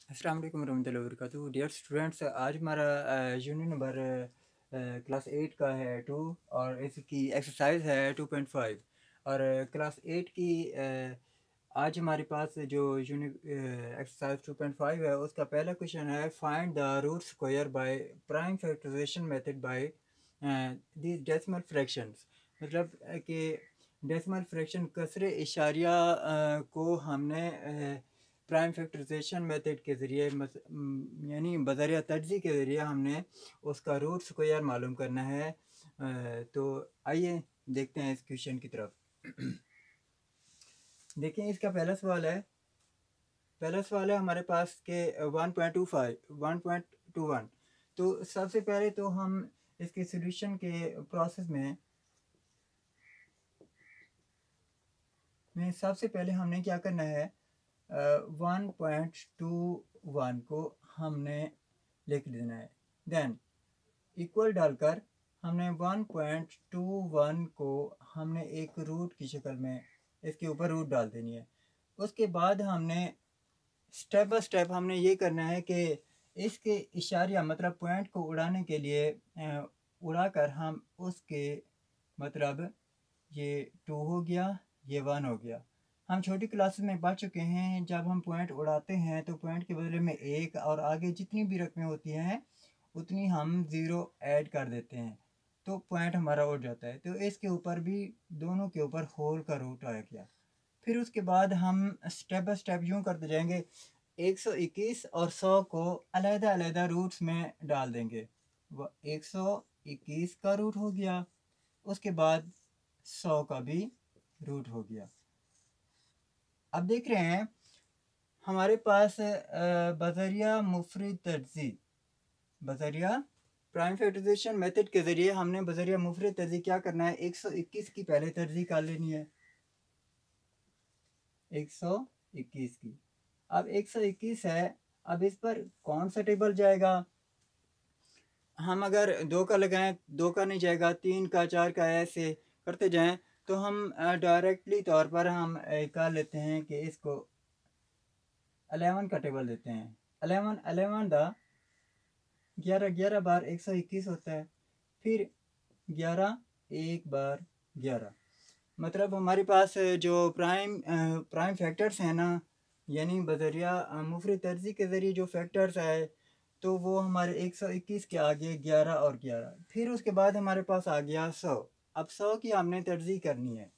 अस्सलाम वालेकुम रहमतुल्लाहि व बरकातुहू। डियर स्टूडेंट्स, आज हमारा यूनिट नंबर क्लास 8 का है 2 और इसकी एक्सरसाइज है 2.5 और क्लास 8 की आज हमारे पास जो यूनिट एक्सरसाइज 2.5 है उसका पहला क्वेश्चन है find the root square by prime factorisation method by this decimal fractions. मतलब कि डेसिमल फ्रैक्शन कसरे इशारिया को हमने प्राइम फैक्टराइजेशन मेथड के ज़रिए यानी बज़रिया तर्जी के ज़रिए हमने उसका रूट स्क्वायर मालूम करना है। तो आइए देखते हैं इस क्वेश्चन की तरफ। देखिए इसका पहला सवाल है हमारे पास के 1.21। तो सबसे पहले तो हम इसके सॉल्यूशन के प्रोसेस में सबसे पहले हमने क्या करना है, 1.21 को हमने लिख देना है। देन इक्वल डालकर हमने 1.21 को हमने एक रूट की शक्ल में इसके ऊपर रूट डाल देनी है। उसके बाद हमने स्टेप बाय स्टेप हमने ये करना है कि इसके इशारिया मतलब पॉइंट को उड़ाने के लिए उड़ाकर हम उसके मतलब ये 2 हो गया, ये 1 हो गया। हम छोटी क्लासेस में पढ़ चुके हैं, जब हम पॉइंट उड़ाते हैं तो पॉइंट के बदले में 1 और आगे जितनी भी रकमें होती हैं उतनी हम 0 ऐड कर देते हैं तो पॉइंट हमारा उड़ जाता है। तो इसके ऊपर भी दोनों के ऊपर होल का रूट आ गया। फिर उसके बाद हम स्टेप बाय स्टेप यूँ करते जाएंगे, 121 और 100 को अलग-अलग रूट्स में डाल देंगे। 121 का रूट हो गया, उसके बाद 100 का भी रूट हो गया। अब देख रहे हैं हमारे पास बज़रिया मुफरद तर्जी, बज़रिया प्राइम फैक्टराइजेशन मेथड के ज़रिए हमने बज़रिया मुफरद तर्जी क्या करना है, 121 की पहले तर्जी कर लेनी है, 121 की। अब 121 है, अब इस पर कौन सा टेबल जाएगा? हम अगर 2 का लगाएं, 2 का नहीं जाएगा, 3 का, 4 का, ऐसे करते जाएं तो हम डायरेक्टली तौर पर हम कर लेते हैं कि इसको 11 का टेबल देते हैं। 11 दा 11 बार 121 होता है, फिर 11 एक बार 11। मतलब हमारे पास जो प्राइम फैक्टर्स हैं ना, यानी बज़रिया मुफरद तर्जी के ज़रिए जो फैक्टर्स है तो वो हमारे 121 के आगे 11 और 11। फिर उसके बाद हमारे पास आ गया 100। अब 100 की हमने तर्जी करनी है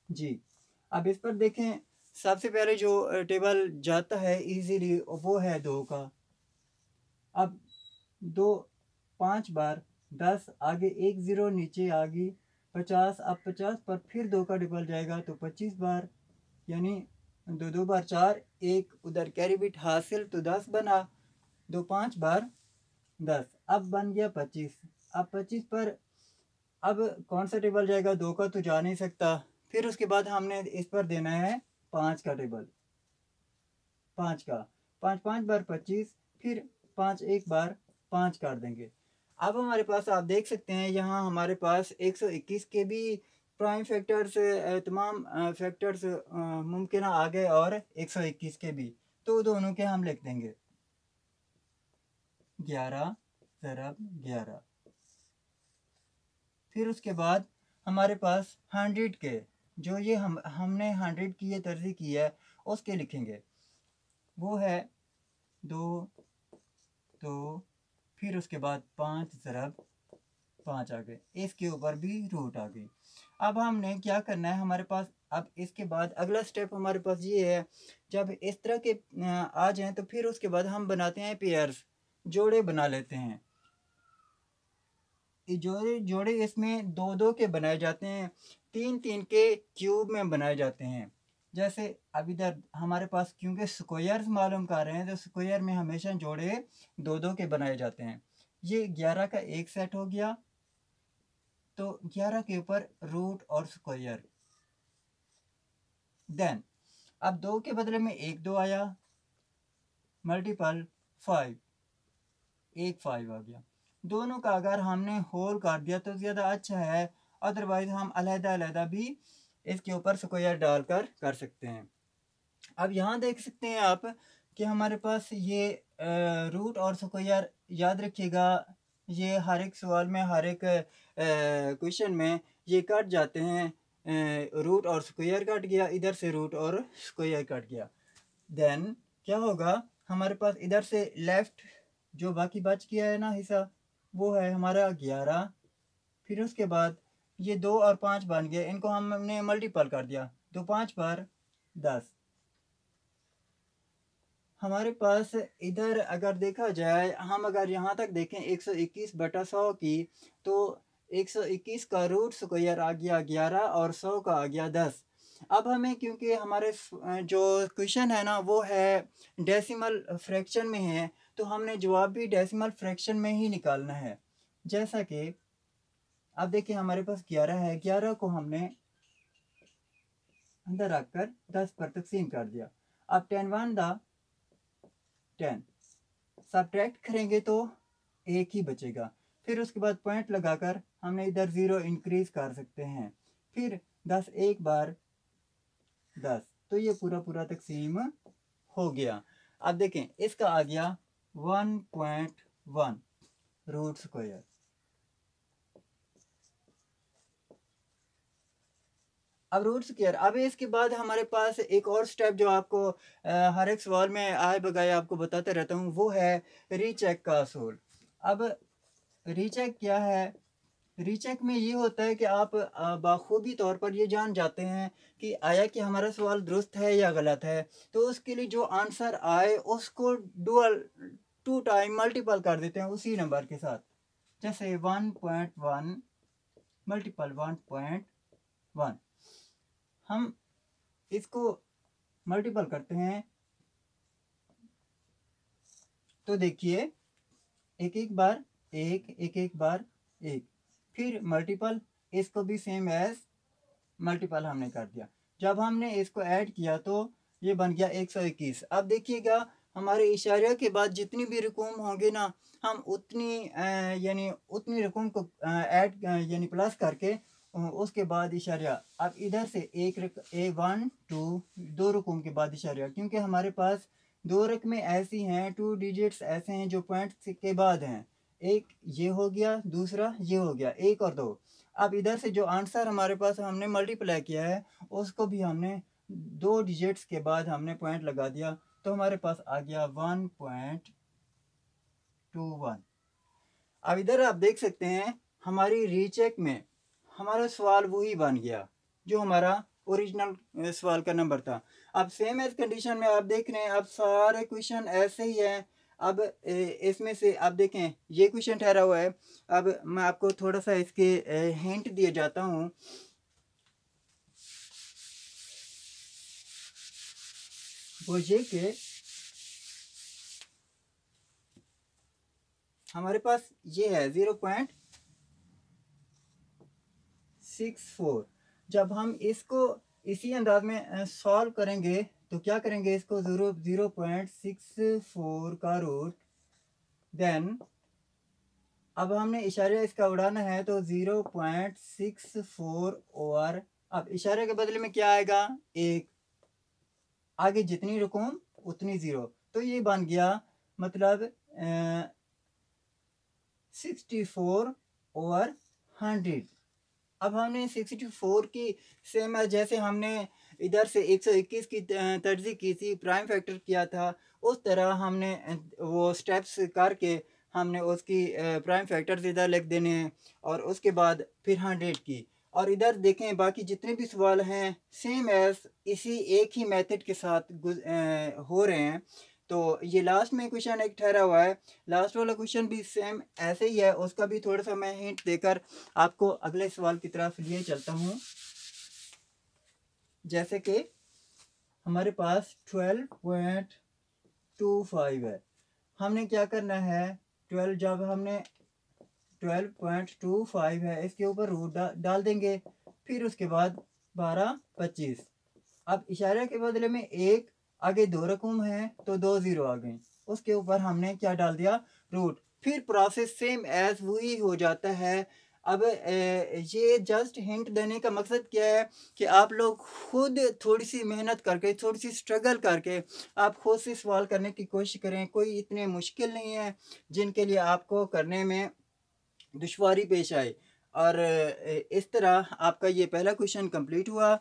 जी। अब इस पर देखें, सबसे पहले जो टेबल जाता है इजीली वो है 2 का। अब 2 5 बार 10, आगे 1 ज़ीरो नीचे आ गई 50। अब 50 पर फिर 2 का टेबल जाएगा तो 25 बार, यानी 2 2 बार 4, एक उधर कैरी बिट हासिल तो 10 बना, 2 5 बार 10, अब बन गया 25। अब 25 पर अब कौन सा टेबल जाएगा, 2 का तो जा नहीं सकता। फिर उसके बाद हमने इस पर देना है 5 का टेबल, 5 का, 5 5 बार 25, फिर 5 एक बार 5 कर देंगे। अब हमारे पास आप देख सकते हैं यहाँ हमारे पास 121 के भी प्राइम फैक्टर्स तमाम फैक्टर्स मुमकिन आ गए और 121 के भी, तो दोनों के हम लिख देंगे 11 ज़रब 11। फिर उसके बाद हमारे पास 100 के, जो ये हमने 100 की ये तर्जी की है उसके लिखेंगे, वो है 2 2, फिर उसके बाद 5 ज़रब 5 आ गए, इसके ऊपर भी रूट आ गई। अब हमने क्या करना है, हमारे पास अब इसके बाद अगला स्टेप हमारे पास ये है, जब इस तरह के आ जाएं तो फिर उसके बाद हम बनाते हैं पेयर्स, जोड़े बना लेते हैं। जोड़े इसमें 2 2 के बनाए जाते हैं, 3 3 के क्यूब में बनाए जाते हैं। जैसे अब इधर हमारे पास क्योंकि स्क्वायर्स मालूम कर रहे हैं तो स्क्वायर में हमेशा जोड़े 2 2 के बनाए जाते हैं। ये 11 का एक सेट हो गया, तो 11 के ऊपर रूट और स्क्वायर। देन अब 2 के बदले में 1 2 आया, मल्टीपल 5, एक 5 आ गया। दोनों का अगर हमने होल कर दिया तो ज़्यादा अच्छा है, अदरवाइज़ हम अलहदा अलहदा भी इसके ऊपर स्क्वायर डालकर कर सकते हैं। अब यहाँ देख सकते हैं आप कि हमारे पास ये रूट और स्क्वायर, याद रखिएगा ये हर एक सवाल में, हर एक क्वेश्चन में ये कट जाते हैं। रूट और स्क्वायर कट गया, इधर से रूट और स्क्वायर कट गया। देन क्या होगा, हमारे पास इधर से लेफ्ट जो बाकी बच गया है ना हिस्सा, वो है हमारा 11। फिर उसके बाद ये 2 और 5 बन गए, इनको हमने मल्टीपल कर दिया, तो 5 बार 10। हमारे पास इधर अगर देखा जाए, हम अगर यहाँ तक देखें 121/100 की, तो 121 का रूट स्क्वायर आ गया 11 और 100 का आ गया 10। अब हमें, क्योंकि हमारे जो क्वेश्चन है ना वो है डेसिमल फ्रैक्शन में है, तो हमने जवाब भी डेसिमल फ्रैक्शन में ही निकालना है। जैसा कि अब देखिए हमारे पास 11 है, 11 को हमने अंदर रखकर 10 पर तकसीम कर दिया। अब 10 सब्ट्रैक्ट करेंगे तो 1 ही बचेगा। फिर उसके बाद पॉइंट लगाकर हमने इधर 0 इंक्रीज कर सकते हैं। फिर 10 एक बार 10, तो ये पूरा पूरा तकसीम हो गया। अब देखें इसका आ गया 1.1 रूट स्क्वायर। अब रूट स्क्वायर, अब इसके बाद हमारे पास एक और स्टेप जो आपको हर एक सवाल में आए बगैर आपको बताते रहता हूँ, वो है रीचेक का असूल। अब रीचेक क्या है? रीचेक में ये होता है कि आप बाखूबी तौर पर ये जान जाते हैं कि आया कि हमारा सवाल दुरुस्त है या गलत है। तो उसके लिए जो आंसर आए उसको डुअल 2 टाइम मल्टीपल कर देते हैं उसी नंबर के साथ। जैसे 1.1 मल्टीपल 1.1, हम इसको मल्टीपल करते हैं तो देखिए एक एक बार एक, एक एक बार एक, फिर मल्टीपल, इसको भी सेम एज मल्टीपल हमने कर दिया। जब हमने इसको ऐड किया तो ये बन गया 121। अब देखिएगा हमारे इशारे के बाद जितनी भी रकूम होंगे ना, हम उतनी यानी उतनी रकूम को ऐड यानी प्लस करके उसके बाद इशारा। अब इधर से एक 1 2 2 रकूम के बाद इशारा, क्योंकि हमारे पास 2 रकमें ऐसी हैं, 2 डिजिट्स ऐसे हैं जो पॉइंट के बाद हैं। एक ये हो गया, दूसरा ये हो गया, 1 और 2। अब इधर से जो आंसर हमारे पास हमने मल्टीप्लाई किया है उसको भी हमने 2 डिजिट्स के बाद हमने पॉइंट लगा दिया, तो हमारे पास आ गया 1.21। अब इधर आप देख सकते हैं हमारी रीचेक में हमारा सवाल वही बन गया जो हमारा ओरिजिनल सवाल का नंबर था। अब सेम एज कंडीशन में आप देख रहे हैं, अब सारे क्वेश्चन ऐसे ही हैं। अब इसमें से आप देखें ये क्वेश्चन ठहरा हुआ है। अब मैं आपको थोड़ा सा इसके हिंट दिए जाता हूँ। वो ये कि हमारे पास ये है 0.64। जब हम इसको इसी अंदाज में सॉल्व करेंगे तो क्या करेंगे, इसको 0.64 का रूट, देन अब हमने इशारा इसका उड़ाना है तो 0.64 ओवर, अब इशारे के बदले में क्या आएगा, 1, आगे जितनी रकूम उतनी 0, तो ये बन गया मतलब 64 ओवर 100। अब हमने 64 की सेम जैसे हमने इधर से 121 की तर्जी की थी, प्राइम फैक्टर किया था, उस तरह हमने वो स्टेप्स करके हमने उसकी प्राइम फैक्टर्स इधर लिख देने हैं और उसके बाद फिर 100 की। और इधर देखें बाकी जितने भी सवाल हैं सेम एज इसी एक ही मेथड के साथ हो रहे हैं। तो ये लास्ट में क्वेश्चन एक ठहरा हुआ है, लास्ट वाला क्वेश्चन भी सेम ऐसे ही है, उसका भी थोड़ा सा मैं हिंट देकर आपको अगले सवाल की तरफ लिए चलता हूँ। जैसे कि हमारे पास 12.25 है, हमने क्या करना है, 12 जब हमने 12.25 है इसके ऊपर रूट डाल देंगे, फिर उसके बाद 12 25। अब इशारे के बदले में 1, आगे 2 रकूम है तो 2 0 आ गए, उसके ऊपर हमने क्या डाल दिया, रूट। फिर प्रोसेस सेम एज वही हो जाता है। अब ये जस्ट हिंट देने का मकसद क्या है कि आप लोग खुद थोड़ी सी मेहनत करके, थोड़ी सी स्ट्रगल करके आप खुद से सवाल करने की कोशिश करें। कोई इतने मुश्किल नहीं है जिनके लिए आपको करने में दुश्वारी पेश आए। और इस तरह आपका ये पहला क्वेश्चन कंप्लीट हुआ।